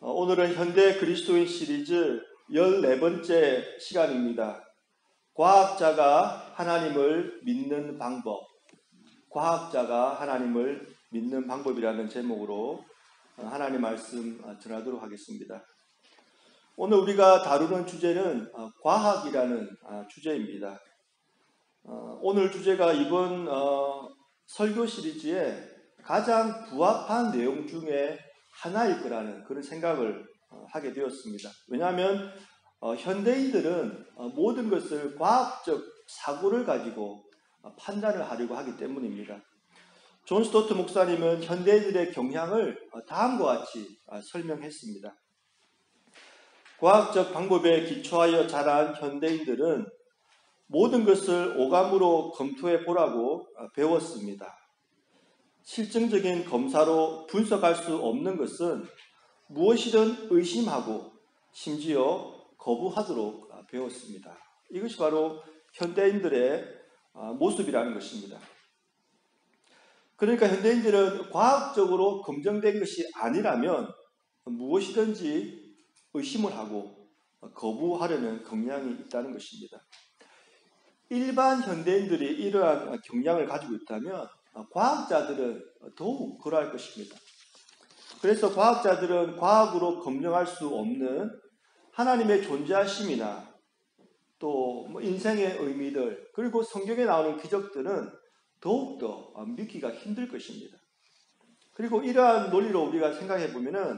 오늘은 현대 그리스도인 시리즈 14번째 시간입니다. 과학자가 하나님을 믿는 방법, 과학자가 하나님을 믿는 방법이라는 제목으로 하나님 말씀 전하도록 하겠습니다. 오늘 우리가 다루는 주제는 과학이라는 주제입니다. 오늘 주제가 이번 설교 시리즈의 가장 부합한 내용 중에 하나일 거라는 그런 생각을 하게 되었습니다. 왜냐하면 현대인들은 모든 것을 과학적 사고를 가지고 판단을 하려고 하기 때문입니다. 존 스토트 목사님은 현대인들의 경향을 다음과 같이 설명했습니다. 과학적 방법에 기초하여 자란 현대인들은 모든 것을 오감으로 검토해 보라고 배웠습니다. 실증적인 검사로 분석할 수 없는 것은 무엇이든 의심하고 심지어 거부하도록 배웠습니다. 이것이 바로 현대인들의 모습이라는 것입니다. 그러니까 현대인들은 과학적으로 검증된 것이 아니라면 무엇이든지 의심을 하고 거부하려는 경향이 있다는 것입니다. 일반 현대인들이 이러한 경향을 가지고 있다면 과학자들은 더욱 그러할 것입니다. 그래서 과학자들은 과학으로 검증할 수 없는 하나님의 존재하심이나 또 인생의 의미들 그리고 성경에 나오는 기적들은 더욱더 믿기가 힘들 것입니다. 그리고 이러한 논리로 우리가 생각해 보면은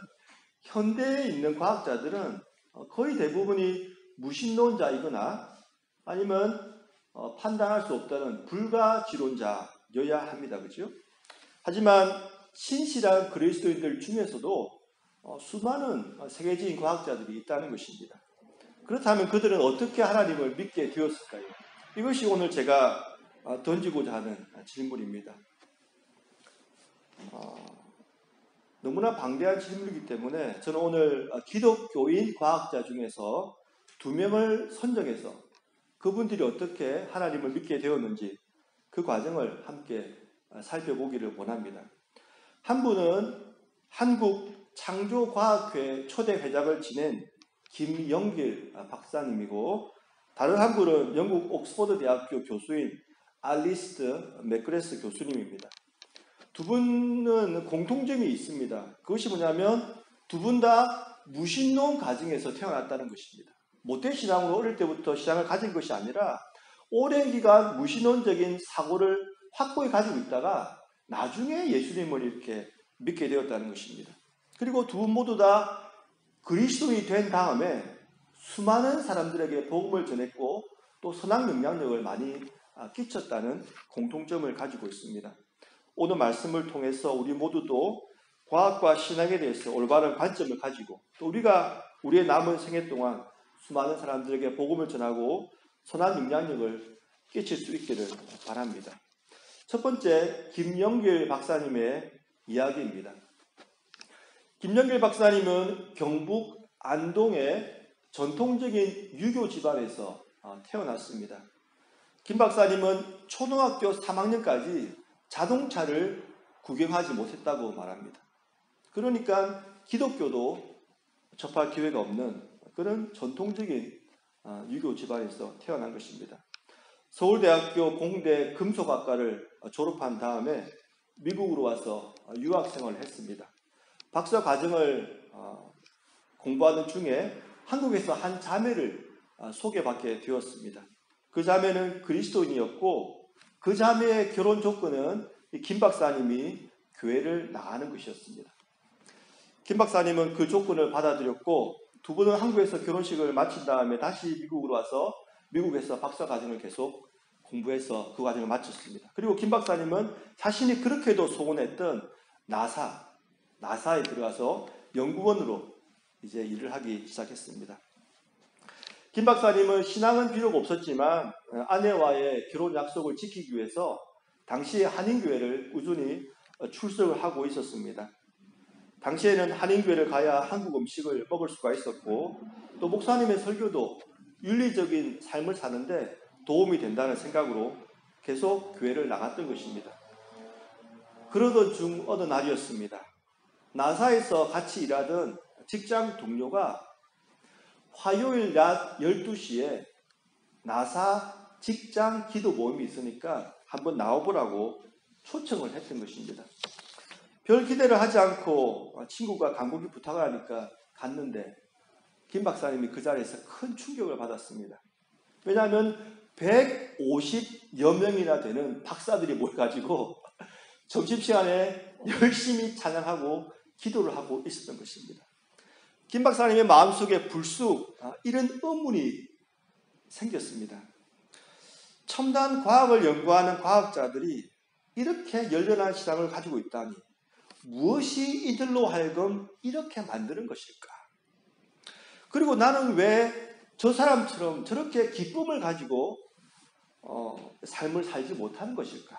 현대에 있는 과학자들은 거의 대부분이 무신론자이거나 아니면 판단할 수 없다는 불가지론자여야 합니다. 그렇죠? 하지만 신실한 그리스도인들 중에서도 수많은 세계적인 과학자들이 있다는 것입니다. 그렇다면 그들은 어떻게 하나님을 믿게 되었을까요? 이것이 오늘 제가 던지고자 하는 질문입니다. 너무나 방대한 질문이기 때문에 저는 오늘 기독교인 과학자 중에서 2명을 선정해서 그분들이 어떻게 하나님을 믿게 되었는지 그 과정을 함께 살펴보기를 원합니다. 한 분은 한국창조과학회 초대 회장을 지낸 김영길 박사님이고 다른 한 분은 영국 옥스퍼드 대학교 교수인 알리스트 맥그레스 교수님입니다. 두 분은 공통점이 있습니다. 그것이 뭐냐면 두 분 다 무신론 가정에서 태어났다는 것입니다. 모태신앙으로 어릴 때부터 신앙을 가진 것이 아니라 오랜 기간 무신론적인 사고를 확고히 가지고 있다가 나중에 예수님을 이렇게 믿게 되었다는 것입니다. 그리고 두 분 모두 다 그리스도인이 된 다음에 수많은 사람들에게 복음을 전했고 또 선한 영향력을 많이 끼쳤다는 공통점을 가지고 있습니다. 오늘 말씀을 통해서 우리 모두도 과학과 신앙에 대해서 올바른 관점을 가지고 또 우리가 우리의 남은 생애 동안 수많은 사람들에게 복음을 전하고 선한 영향력을 끼칠 수 있기를 바랍니다. 첫 번째, 김영길 박사님의 이야기입니다. 김영길 박사님은 경북 안동의 전통적인 유교 집안에서 태어났습니다. 김 박사님은 초등학교 3학년까지 자동차를 구경하지 못했다고 말합니다. 그러니까 기독교도 접할 기회가 없는 그런 전통적인 유교 집안에서 태어난 것입니다. 서울대학교 공대 금속학과를 졸업한 다음에 미국으로 와서 유학생활을 했습니다. 박사 과정을 공부하는 중에 한국에서 한 자매를 소개받게 되었습니다. 그 자매는 그리스도인이었고 그 자매의 결혼 조건은 김 박사님이 교회를 나가는 것이었습니다. 김 박사님은 그 조건을 받아들였고 두 분은 한국에서 결혼식을 마친 다음에 다시 미국으로 와서 미국에서 박사 과정을 계속 공부해서 그 과정을 마쳤습니다. 그리고 김 박사님은 자신이 그렇게도 소원했던 나사에 들어가서 연구원으로 이제 일을 하기 시작했습니다. 김 박사님은 신앙은 비록 없었지만 아내와의 결혼 약속을 지키기 위해서 당시에 한인교회를 꾸준히 출석을 하고 있었습니다. 당시에는 한인교회를 가야 한국 음식을 먹을 수가 있었고 또 목사님의 설교도 윤리적인 삶을 사는데 도움이 된다는 생각으로 계속 교회를 나갔던 것입니다. 그러던 중 어느 날이었습니다. 나사에서 같이 일하던 직장 동료가 화요일 낮 12시에 나사 직장 기도 모임이 있으니까 한번 나와보라고 초청을 했던 것입니다. 별 기대를 하지 않고 친구가 간곡히 부탁을 하니까 갔는데 김 박사님이 그 자리에서 큰 충격을 받았습니다. 왜냐하면 150여 명이나 되는 박사들이 모여가지고 점심시간에 열심히 찬양하고 기도를 하고 있었던 것입니다. 김 박사님의 마음속에 불쑥 이런 의문이 생겼습니다. 첨단 과학을 연구하는 과학자들이 이렇게 열렬한 신앙을 가지고 있다니 무엇이 이들로 하여금 이렇게 만드는 것일까? 그리고 나는 왜 저 사람처럼 저렇게 기쁨을 가지고 삶을 살지 못하는 것일까?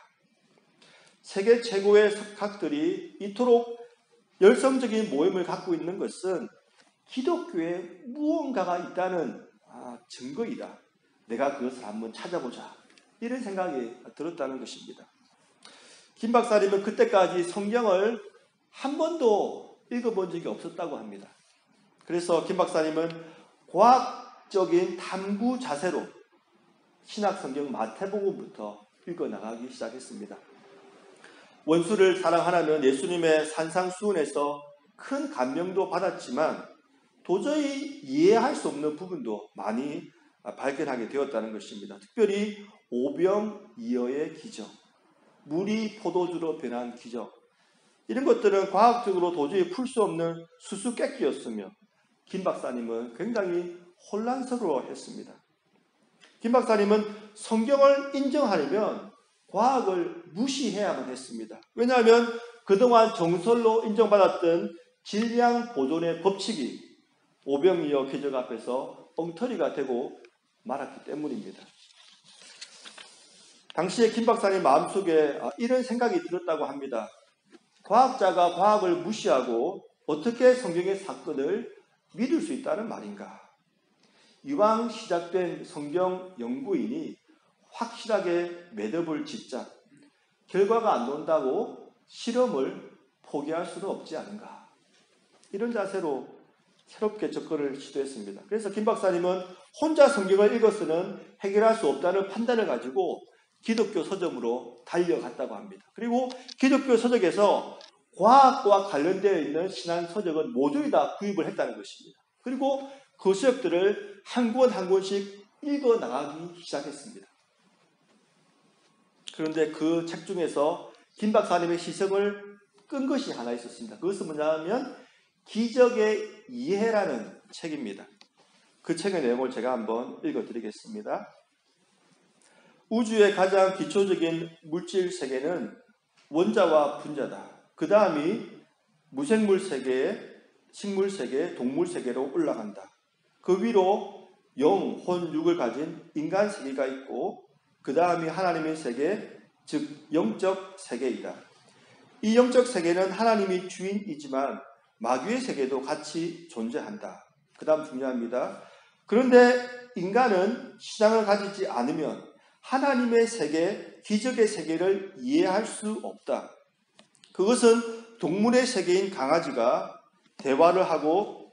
세계 최고의 석학들이 이토록 열성적인 모임을 갖고 있는 것은 기독교에 무언가가 있다는 증거이다. 내가 그것을 한번 찾아보자. 이런 생각이 들었다는 것입니다. 김 박사님은 그때까지 성경을 한 번도 읽어본 적이 없었다고 합니다. 그래서 김 박사님은 과학적인 탐구 자세로 신약성경 마태복음부터 읽어나가기 시작했습니다. 원수를 사랑하라는 예수님의 산상수훈에서 큰 감명도 받았지만 도저히 이해할 수 없는 부분도 많이 발견하게 되었다는 것입니다. 특별히 오병이어의 기적, 물이 포도주로 변한 기적, 이런 것들은 과학적으로 도저히 풀 수 없는 수수께끼였으며 김 박사님은 굉장히 혼란스러워했습니다. 김 박사님은 성경을 인정하려면 과학을 무시해야만 했습니다. 왜냐하면 그동안 정설로 인정받았던 질량 보존의 법칙이 오병이어 기적 앞에서 엉터리가 되고 말았기 때문입니다. 당시에 김 박사님 마음속에 이런 생각이 들었다고 합니다. 과학자가 과학을 무시하고 어떻게 성경의 사건을 믿을 수 있다는 말인가? 이왕 시작된 성경 연구인이 확실하게 매듭을 짓자. 결과가 안 나온다고 실험을 포기할 수는 없지 않은가? 이런 자세로 새롭게 접근을 시도했습니다. 그래서 김 박사님은 혼자 성경을 읽어서는 해결할 수 없다는 판단을 가지고 기독교 서점으로 달려갔다고 합니다. 그리고 기독교 서적에서 과학과 관련되어 있는 신앙 서적은 모두 다 구입을 했다는 것입니다. 그리고 그 서적들을 한 권 한 권씩 읽어 나가기 시작했습니다. 그런데 그 책 중에서 김 박사님의 시선을 끈 것이 하나 있었습니다. 그것은 뭐냐면 기적의 이해라는 책입니다. 그 책의 내용을 제가 한번 읽어드리겠습니다. 우주의 가장 기초적인 물질 세계는 원자와 분자다. 그 다음이 무생물 세계, 식물 세계, 동물 세계로 올라간다. 그 위로 영, 혼, 육을 가진 인간 세계가 있고 그 다음이 하나님의 세계, 즉 영적 세계이다. 이 영적 세계는 하나님이 주인이지만 마귀의 세계도 같이 존재한다. 그 다음 중요합니다. 그런데 인간은 신앙을 가지지 않으면 하나님의 세계, 기적의 세계를 이해할 수 없다. 그것은 동물의 세계인 강아지가 대화를 하고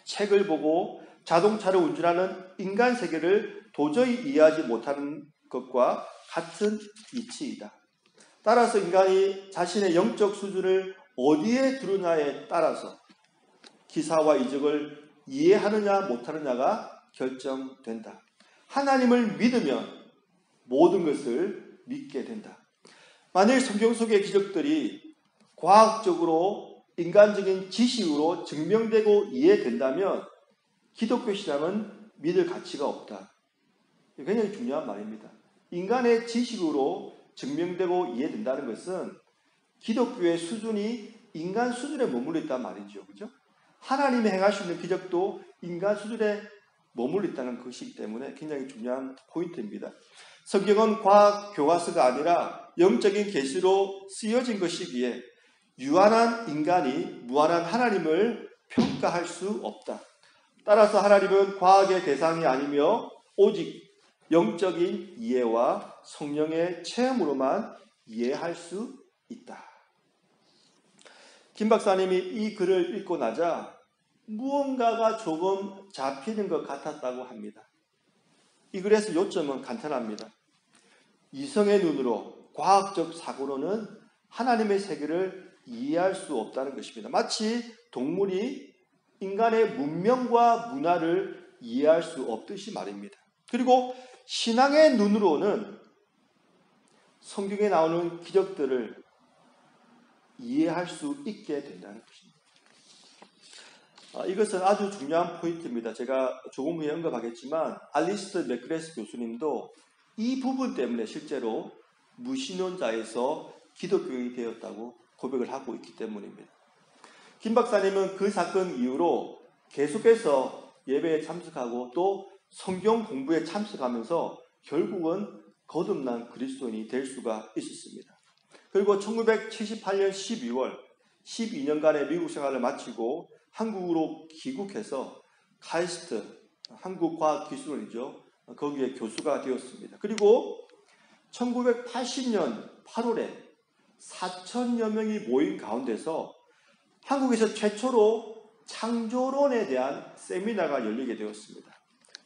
책을 보고 자동차를 운전하는 인간 세계를 도저히 이해하지 못하는 것과 같은 이치이다. 따라서 인간이 자신의 영적 수준을 어디에 두느냐에 따라서 기사와 이적을 이해하느냐 못하느냐가 결정된다. 하나님을 믿으면 모든 것을 믿게 된다. 만일 성경 속의 기적들이 과학적으로 인간적인 지식으로 증명되고 이해된다면 기독교 신앙은 믿을 가치가 없다. 굉장히 중요한 말입니다. 인간의 지식으로 증명되고 이해된다는 것은 기독교의 수준이 인간 수준에 머물러 있단 말이죠. 그죠? 하나님이 행할 수 있는 기적도 인간 수준에 머물러 있다는 것이기 때문에 굉장히 중요한 포인트입니다. 성경은 과학 교과서가 아니라 영적인 계시로 쓰여진 것이기에 유한한 인간이 무한한 하나님을 평가할 수 없다. 따라서 하나님은 과학의 대상이 아니며 오직 영적인 이해와 성령의 체험으로만 이해할 수 있다. 김 박사님이 이 글을 읽고 나자 무언가가 조금 잡히는 것 같았다고 합니다. 이 글에서 요점은 간단합니다. 이성의 눈으로, 과학적 사고로는 하나님의 세계를 이해할 수 없다는 것입니다. 마치 동물이 인간의 문명과 문화를 이해할 수 없듯이 말입니다. 그리고 신앙의 눈으로는 성경에 나오는 기적들을 이해할 수 있게 된다는 것입니다. 이것은 아주 중요한 포인트입니다. 제가 조금 후에 언급하겠지만 알리스터 맥그레스 교수님도 이 부분 때문에 실제로 무신론자에서 기독교인이 되었다고 고백을 하고 있기 때문입니다. 김 박사님은 그 사건 이후로 계속해서 예배에 참석하고 또 성경 공부에 참석하면서 결국은 거듭난 그리스도인이 될 수가 있었습니다. 그리고 1978년 12월 12년간의 미국 생활을 마치고 한국으로 귀국해서 카이스트 한국과학기술원이죠. 거기에 교수가 되었습니다. 그리고 1980년 8월에 4천여 명이 모인 가운데서 한국에서 최초로 창조론에 대한 세미나가 열리게 되었습니다.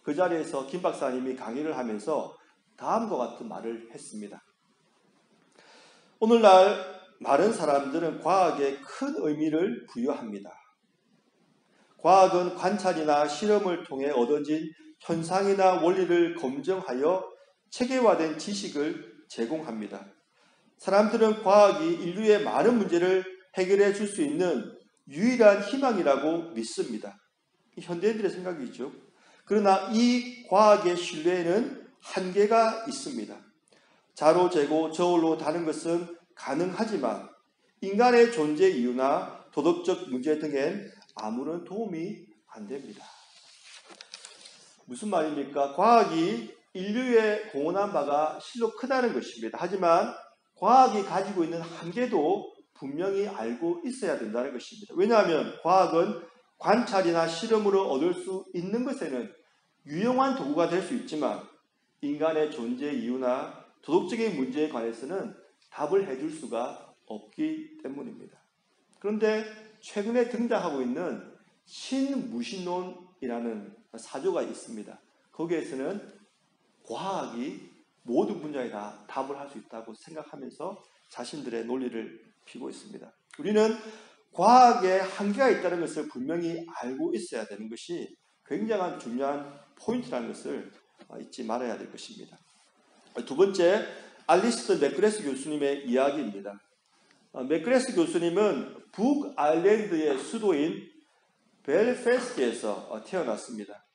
그 자리에서 김 박사님이 강의를 하면서 다음과 같은 말을 했습니다. 오늘날 많은 사람들은 과학에 큰 의미를 부여합니다. 과학은 관찰이나 실험을 통해 얻어진 현상이나 원리를 검증하여 체계화된 지식을 제공합니다. 사람들은 과학이 인류의 많은 문제를 해결해 줄 수 있는 유일한 희망이라고 믿습니다. 현대인들의 생각이죠. 그러나 이 과학의 신뢰에는 한계가 있습니다. 자로 재고 저울로 다는 것은 가능하지만 인간의 존재 이유나 도덕적 문제 등엔 아무런 도움이 안 됩니다. 무슨 말입니까? 과학이 인류에 공헌한 바가 실로 크다는 것입니다. 하지만 과학이 가지고 있는 한계도 분명히 알고 있어야 된다는 것입니다. 왜냐하면 과학은 관찰이나 실험으로 얻을 수 있는 것에는 유용한 도구가 될 수 있지만 인간의 존재 이유나 도덕적인 문제에 관해서는 답을 해줄 수가 없기 때문입니다. 그런데 최근에 등장하고 있는 신무신론이라는 사조가 있습니다. 거기에서는 과학이 모든 분야에 다 답을 할 수 있다고 생각하면서 자신들의 논리를 피고 있습니다. 우리는 과학에 한계가 있다는 것을 분명히 알고 있어야 되는 것이 굉장한 중요한 포인트라는 것을 잊지 말아야 될 것입니다. 두 번째, 알리스터 맥그레스 교수님의 이야기입니다. 맥그레스 교수님은 북아일랜드의 수도인 벨패스트에서 태어났습니다.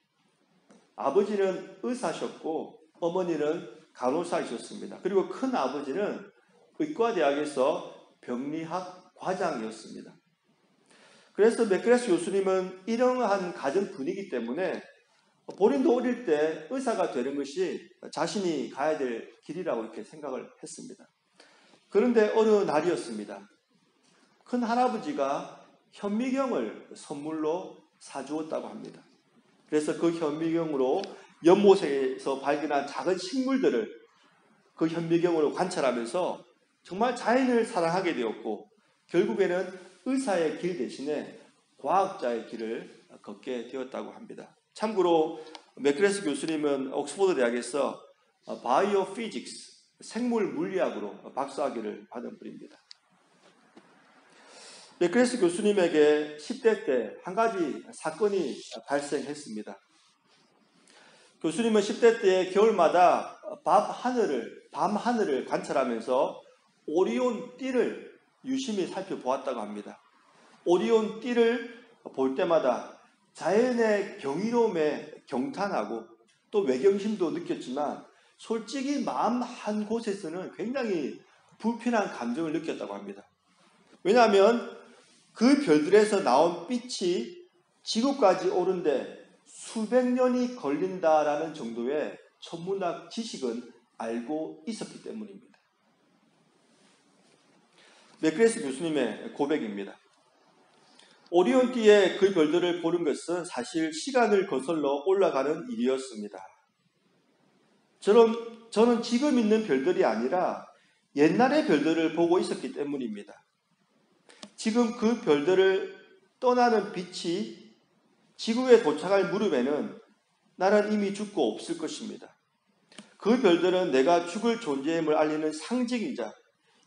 아버지는 의사셨고 어머니는 간호사이셨습니다. 그리고 큰 아버지는 의과대학에서 병리학 과장이었습니다. 그래서 맥그레스 교수님은 이러한 가정 분위기 때문에 본인도 어릴 때 의사가 되는 것이 자신이 가야 될 길이라고 이렇게 생각을 했습니다. 그런데 어느 날이었습니다. 큰 할아버지가 현미경을 선물로 사주었다고 합니다. 그래서 그 현미경으로 연못에서 발견한 작은 식물들을 그 현미경으로 관찰하면서 정말 자연을 사랑하게 되었고 결국에는 의사의 길 대신에 과학자의 길을 걷게 되었다고 합니다. 참고로 맥그레스 교수님은 옥스퍼드 대학에서 바이오 피직스, 생물 물리학으로 박사학위를 받은 분입니다. 맥그레스 교수님에게 10대 때 한 가지 사건이 발생했습니다. 교수님은 10대 때 겨울마다 밤 하늘을 관찰하면서 오리온 띠를 유심히 살펴보았다고 합니다. 오리온 띠를 볼 때마다 자연의 경이로움에 경탄하고 또 외경심도 느꼈지만 솔직히 마음 한 곳에서는 굉장히 불편한 감정을 느꼈다고 합니다. 왜냐하면 그 별들에서 나온 빛이 지구까지 오는데 수백 년이 걸린다라는 정도의 천문학 지식은 알고 있었기 때문입니다. 맥그레스 교수님의 고백입니다. 오리온띠의 그 별들을 보는 것은 사실 시간을 거슬러 올라가는 일이었습니다. 저는 지금 있는 별들이 아니라 옛날의 별들을 보고 있었기 때문입니다. 지금 그 별들을 떠나는 빛이 지구에 도착할 무렵에는 나는 이미 죽고 없을 것입니다. 그 별들은 내가 죽을 존재임을 알리는 상징이자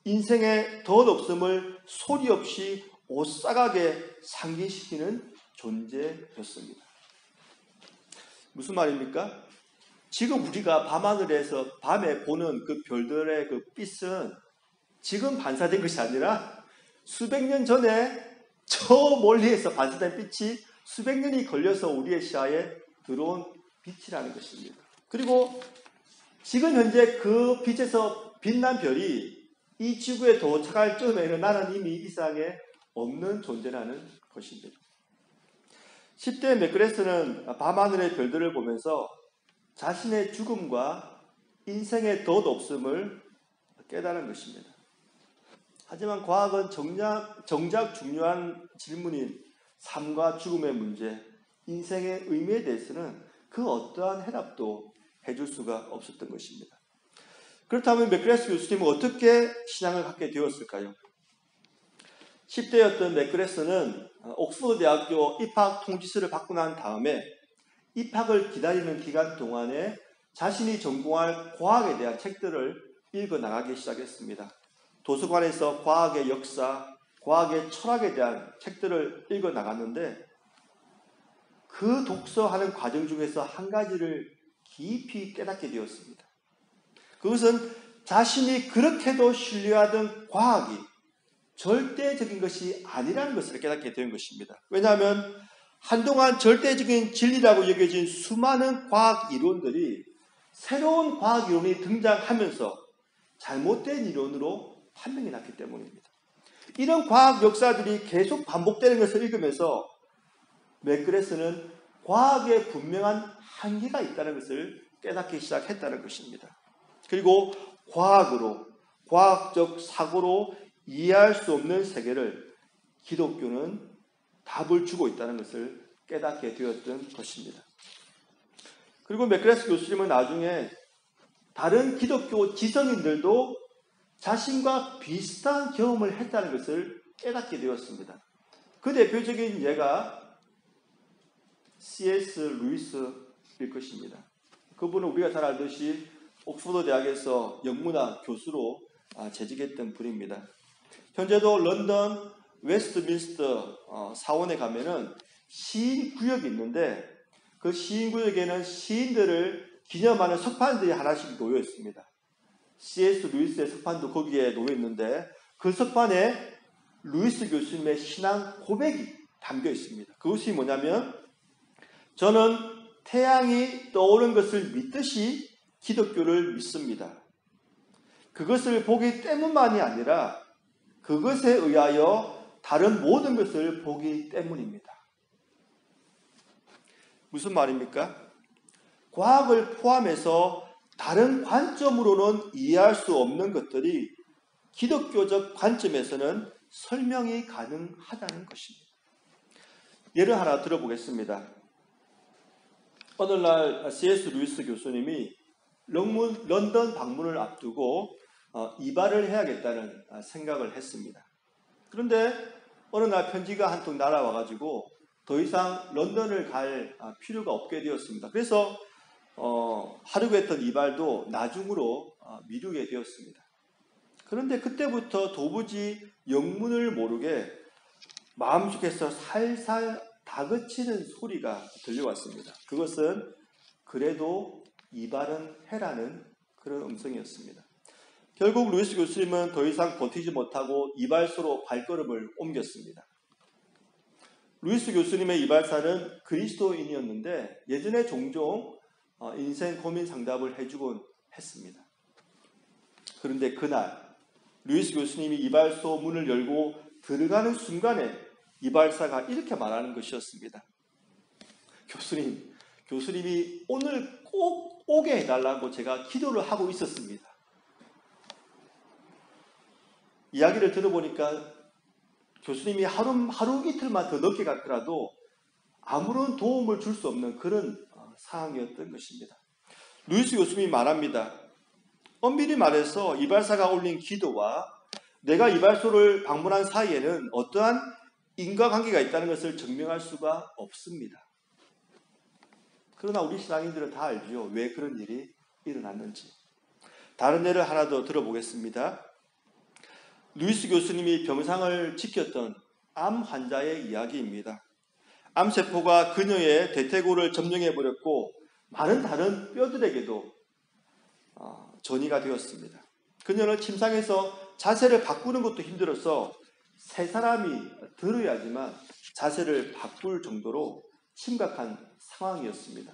인생의 덧없음을 소리 없이 오싹하게 상기시키는 존재였습니다. 무슨 말입니까? 지금 우리가 밤하늘에서 밤에 보는 그 별들의 그 빛은 지금 반사된 것이 아니라 수백 년 전에 저 멀리에서 반사된 빛이 수백 년이 걸려서 우리의 시야에 들어온 빛이라는 것입니다. 그리고 지금 현재 그 빛에서 빛난 별이 이 지구에 도착할 쯤에는 나는 이미 이 세상에 없는 존재라는 것입니다. 10대 맥그레스는 밤하늘의 별들을 보면서 자신의 죽음과 인생의 덧없음을 깨달은 것입니다. 하지만 과학은 정작 중요한 질문인 삶과 죽음의 문제, 인생의 의미에 대해서는 그 어떠한 해답도 해줄 수가 없었던 것입니다. 그렇다면 맥그레스 교수님은 어떻게 신앙을 갖게 되었을까요? 10대였던 맥그레스는 옥스퍼드 대학교 입학 통지서를 받고 난 다음에 입학을 기다리는 기간 동안에 자신이 전공할 과학에 대한 책들을 읽어 나가기 시작했습니다. 도서관에서 과학의 역사, 과학의 철학에 대한 책들을 읽어 나갔는데 그 독서하는 과정 중에서 한 가지를 깊이 깨닫게 되었습니다. 그것은 자신이 그렇게도 신뢰하던 과학이 절대적인 것이 아니라는 것을 깨닫게 된 것입니다. 왜냐하면 한동안 절대적인 진리라고 여겨진 수많은 과학 이론들이 새로운 과학 이론이 등장하면서 잘못된 이론으로 판명이 났기 때문입니다. 이런 과학 역사들이 계속 반복되는 것을 읽으면서 맥그레스는 과학에 분명한 한계가 있다는 것을 깨닫기 시작했다는 것입니다. 그리고 과학으로, 과학적 사고로 이해할 수 없는 세계를 기독교는 답을 주고 있다는 것을 깨닫게 되었던 것입니다. 그리고 맥그레스 교수님은 나중에 다른 기독교 지성인들도 자신과 비슷한 경험을 했다는 것을 깨닫게 되었습니다. 그 대표적인 예가 C.S. 루이스일 것입니다. 그분은 우리가 잘 알듯이 옥스퍼드 대학에서 영문학 교수로 재직했던 분입니다. 현재도 런던 웨스트민스터 사원에 가면은 시인 구역이 있는데 그 시인 구역에는 시인들을 기념하는 석판들이 하나씩 놓여 있습니다. C.S. 루이스의 석판도 거기에 놓여 있는데 그 석판에 루이스 교수님의 신앙 고백이 담겨 있습니다. 그것이 뭐냐면 저는 태양이 떠오른 것을 믿듯이 기독교를 믿습니다. 그것을 보기 때문만이 아니라 그것에 의하여 다른 모든 것을 보기 때문입니다. 무슨 말입니까? 과학을 포함해서 다른 관점으로는 이해할 수 없는 것들이 기독교적 관점에서는 설명이 가능하다는 것입니다. 예를 하나 들어보겠습니다. 어느 날 C.S. 루이스 교수님이 런던 방문을 앞두고 이발을 해야겠다는 생각을 했습니다. 그런데 어느 날 편지가 한 통 날아와가지고 더 이상 런던을 갈 필요가 없게 되었습니다. 그래서 하려고 했던 이발도 나중으로 미루게 되었습니다. 그런데 그때부터 도무지 영문을 모르게 마음속에서 살살 다그치는 소리가 들려왔습니다. 그것은 그래도 이발은 해라는 그런 음성이었습니다. 결국 루이스 교수님은 더 이상 버티지 못하고 이발소로 발걸음을 옮겼습니다. 루이스 교수님의 이발사는 그리스도인이었는데 예전에 종종 인생 고민 상담을 해주곤 했습니다. 그런데 그날 루이스 교수님이 이발소 문을 열고 들어가는 순간에 이발사가 이렇게 말하는 것이었습니다. 교수님이 오늘 꼭 오게 해달라고 제가 기도를 하고 있었습니다. 이야기를 들어보니까 교수님이 하루 이틀만 더 늦게 갔더라도 아무런 도움을 줄 수 없는 그런 상황이었던 것입니다. 루이스 교수님이 말합니다. 엄밀히 말해서 이발사가 올린 기도와 내가 이발소를 방문한 사이에는 어떠한 인과관계가 있다는 것을 증명할 수가 없습니다. 그러나 우리 신앙인들은 다 알죠. 왜 그런 일이 일어났는지. 다른 예를 하나 더 들어보겠습니다. 루이스 교수님이 병상을 지켰던 암 환자의 이야기입니다. 암세포가 그녀의 대퇴골을 점령해버렸고 많은 다른 뼈들에게도 전이가 되었습니다. 그녀는 침상에서 자세를 바꾸는 것도 힘들어서 세 사람이 들어야지만 자세를 바꿀 정도로 심각한 상황이었습니다.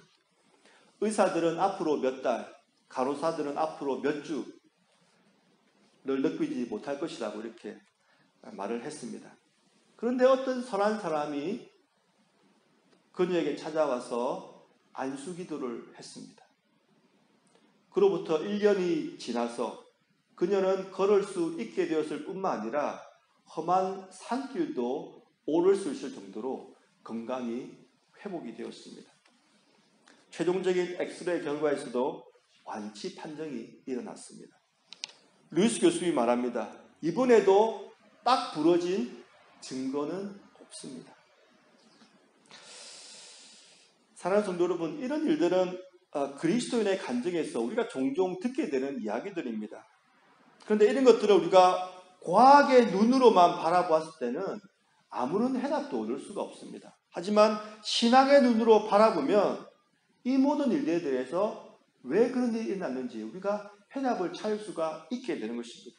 의사들은 앞으로 몇 달, 간호사들은 앞으로 몇 주를 느끼지 못할 것이라고 이렇게 말을 했습니다. 그런데 어떤 선한 사람이 그녀에게 찾아와서 안수기도를 했습니다. 그로부터 1년이 지나서 그녀는 걸을 수 있게 되었을 뿐만 아니라 험한 산길도 오를 수 있을 정도로 건강이 회복이 되었습니다. 최종적인 엑스레이 결과에서도 완치 판정이 일어났습니다. 루이스 교수님이 말합니다. 이번에도 딱 부러진 증거는 없습니다. 사랑하는 성도 여러분, 이런 일들은 그리스도인의 간증에서 우리가 종종 듣게 되는 이야기들입니다. 그런데 이런 것들을 우리가 과학의 눈으로만 바라보았을 때는 아무런 해답도 얻을 수가 없습니다. 하지만 신앙의 눈으로 바라보면 이 모든 일들에 대해서 왜 그런 일이 일어났는지 우리가 해답을 찾을 수가 있게 되는 것입니다.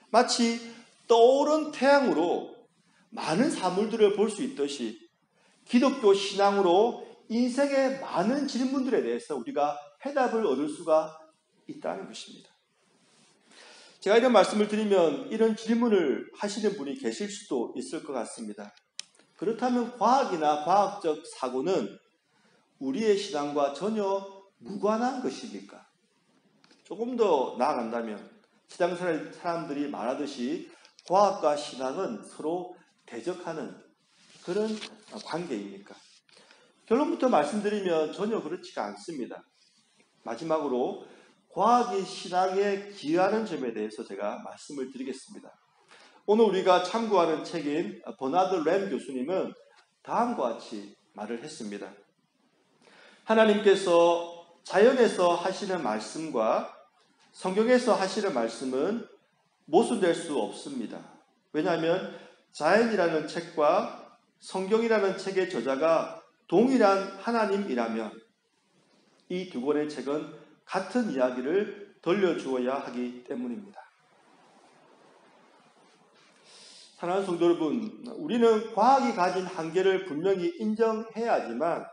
마치 떠오른 태양으로 많은 사물들을 볼 수 있듯이 기독교 신앙으로 인생의 많은 질문들에 대해서 우리가 해답을 얻을 수가 있다는 것입니다. 제가 이런 말씀을 드리면 이런 질문을 하시는 분이 계실 수도 있을 것 같습니다. 그렇다면 과학이나 과학적 사고는 우리의 신앙과 전혀 무관한 것입니까? 조금 더 나아간다면 신앙 사람들이 말하듯이 과학과 신앙은 서로 대적하는 그런 관계입니까? 결론부터 말씀드리면 전혀 그렇지가 않습니다. 마지막으로 과학이 신앙에 기여하는 점에 대해서 제가 말씀을 드리겠습니다. 오늘 우리가 참고하는 책인 버나드 램 교수님은 다음과 같이 말을 했습니다. 하나님께서 자연에서 하시는 말씀과 성경에서 하시는 말씀은 모순될 수 없습니다. 왜냐하면 자연이라는 책과 성경이라는 책의 저자가 동일한 하나님이라면 이 두 권의 책은 같은 이야기를 들려주어야 하기 때문입니다. 사랑하는 성도 여러분, 우리는 과학이 가진 한계를 분명히 인정해야 하지만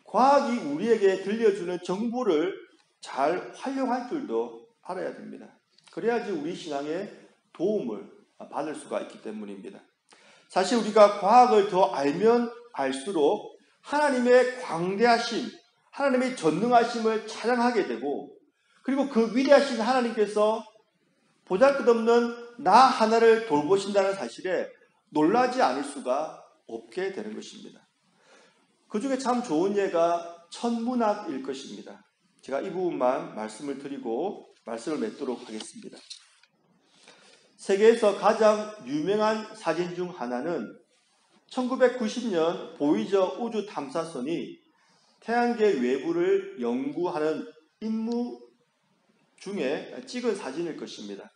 과학이 우리에게 들려주는 정보를 잘 활용할 줄도 알아야 됩니다. 그래야지 우리 신앙에 도움을 받을 수가 있기 때문입니다. 사실 우리가 과학을 더 알면 알수록 하나님의 광대하심, 하나님의 전능하심을 찬양하게 되고 그리고 그 위대하신 하나님께서 보잘것없는 나 하나를 돌보신다는 사실에 놀라지 않을 수가 없게 되는 것입니다. 그 중에 참 좋은 예가 천문학일 것입니다. 제가 이 부분만 말씀을 드리고 말씀을 맺도록 하겠습니다. 세계에서 가장 유명한 사진 중 하나는 1990년 보이저 우주 탐사선이 태양계 외부를 연구하는 임무 중에 찍은 사진일 것입니다.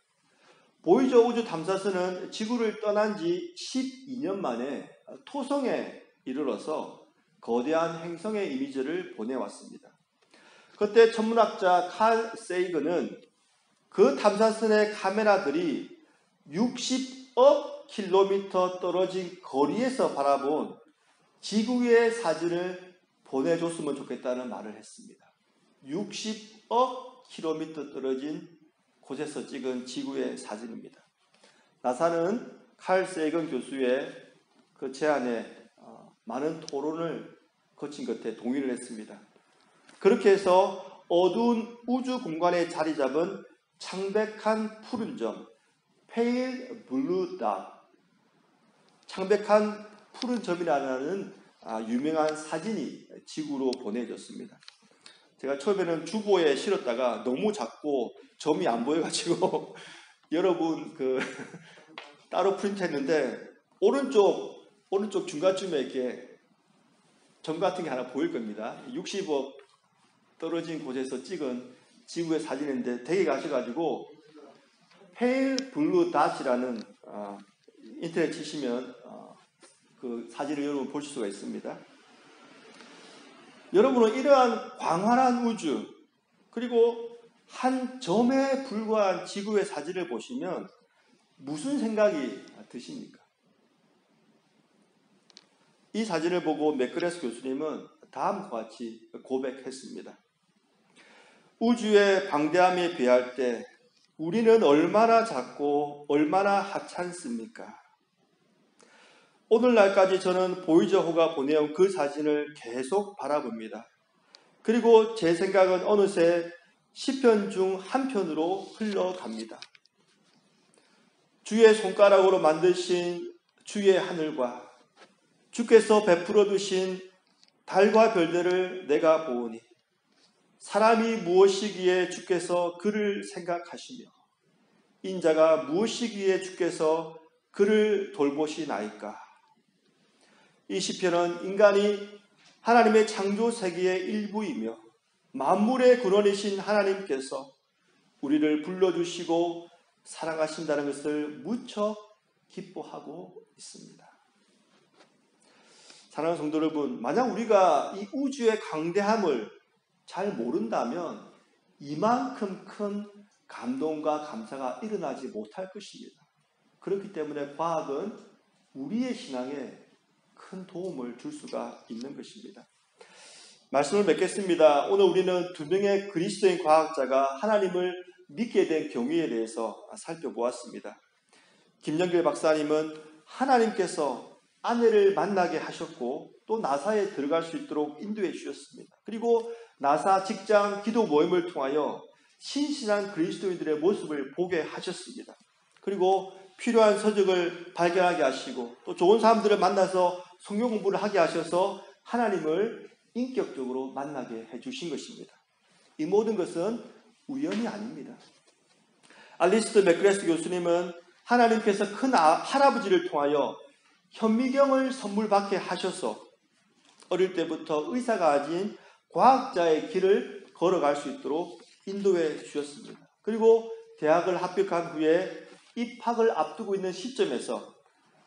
보이저 우주 탐사선은 지구를 떠난 지 12년 만에 토성에 이르러서 거대한 행성의 이미지를 보내왔습니다. 그때 천문학자 칼 세이건은 그 탐사선의 카메라들이 60억 킬로미터 떨어진 거리에서 바라본 지구의 사진을 보내줬으면 좋겠다는 말을 했습니다. 60억 킬로미터 떨어진 곳에서 찍은 지구의 사진입니다. 나사는 칼 세이건 교수의 그 제안에 많은 토론을 거친 끝에 동의를 했습니다. 그렇게 해서 어두운 우주 공간에 자리 잡은 창백한 푸른 점, Pale Blue Dot, 창백한 푸른 점이라는 유명한 사진이 지구로 보내졌습니다. 제가 처음에는 주보에 실었다가 너무 작고 점이 안 보여가지고 여러분 따로 프린트했는데 오른쪽 중간쯤에 이렇게 점 같은 게 하나 보일 겁니다. 60억 떨어진 곳에서 찍은 지구의 사진인데 댁에 가셔가지고 페일 블루 닷이라는 인터넷 치시면 그 사진을 여러분 볼 수가 있습니다. 여러분은 이러한 광활한 우주 그리고 한 점에 불과한 지구의 사진을 보시면 무슨 생각이 드십니까? 이 사진을 보고 맥그레스 교수님은 다음과 같이 고백했습니다. 우주의 방대함에 비할 때 우리는 얼마나 작고 얼마나 하찮습니까? 오늘날까지 저는 보이저호가 보내온 그 사진을 계속 바라봅니다. 그리고 제 생각은 어느새 시편 중 한 편으로 흘러갑니다. 주의 손가락으로 만드신 주의 하늘과 주께서 베풀어 두신 달과 별들을 내가 보오니 사람이 무엇이기에 주께서 그를 생각하시며 인자가 무엇이기에 주께서 그를 돌보시나이까. 이 시편은 인간이 하나님의 창조 세계의 일부이며 만물의 근원이신 하나님께서 우리를 불러주시고 사랑하신다는 것을 무척 기뻐하고 있습니다. 사랑하는 성도 여러분, 만약 우리가 이 우주의 강대함을 잘 모른다면 이만큼 큰 감동과 감사가 일어나지 못할 것입니다. 그렇기 때문에 과학은 우리의 신앙에 큰 도움을 줄 수가 있는 것입니다. 말씀을 맺겠습니다. 오늘 우리는 두 명의 그리스도인 과학자가 하나님을 믿게 된 경위에 대해서 살펴보았습니다. 김영길 박사님은 하나님께서 아내를 만나게 하셨고 또 나사에 들어갈 수 있도록 인도해 주셨습니다. 그리고 나사 직장 기도 모임을 통하여 신실한 그리스도인들의 모습을 보게 하셨습니다. 그리고 필요한 서적을 발견하게 하시고 또 좋은 사람들을 만나서 성경 공부를 하게 하셔서 하나님을 인격적으로 만나게 해주신 것입니다. 이 모든 것은 우연이 아닙니다. 알리스트 맥그레스 교수님은 하나님께서 큰 할아버지를 통하여 현미경을 선물 받게 하셔서 어릴 때부터 의사가 아닌 과학자의 길을 걸어갈 수 있도록 인도해 주셨습니다. 그리고 대학을 합격한 후에 입학을 앞두고 있는 시점에서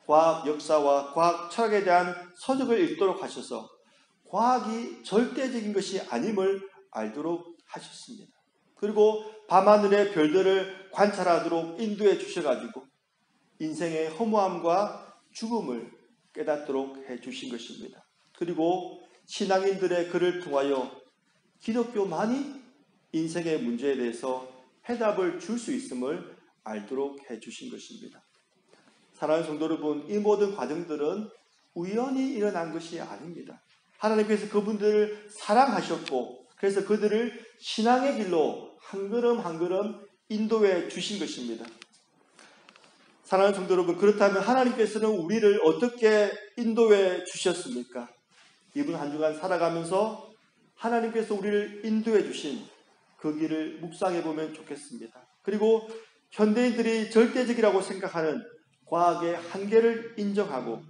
과학 역사와 과학 철학에 대한 서적을 읽도록 하셔서 과학이 절대적인 것이 아님을 알도록 하셨습니다. 그리고 밤하늘의 별들을 관찰하도록 인도해 주셔가지고 인생의 허무함과 죽음을 깨닫도록 해주신 것입니다. 그리고 신앙인들의 글을 통하여 기독교만이 인생의 문제에 대해서 해답을 줄 수 있음을 알도록 해주신 것입니다. 사랑하는 성도 여러분, 이 모든 과정들은 우연히 일어난 것이 아닙니다. 하나님께서 그분들을 사랑하셨고 그래서 그들을 신앙의 길로 한 걸음 한 걸음 인도해 주신 것입니다. 사랑하는 성도 여러분, 그렇다면 하나님께서는 우리를 어떻게 인도해 주셨습니까? 이번 한 주간 살아가면서 하나님께서 우리를 인도해 주신 그 길을 묵상해 보면 좋겠습니다. 그리고 현대인들이 절대적이라고 생각하는 과학의 한계를 인정하고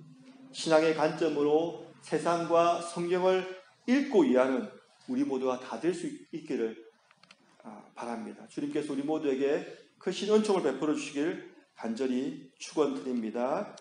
신앙의 관점으로 세상과 성경을 읽고 이해하는 우리 모두가 다 될 수 있기를 바랍니다. 주님께서 우리 모두에게 크신 은총을 베풀어 주시길 간절히 축원드립니다.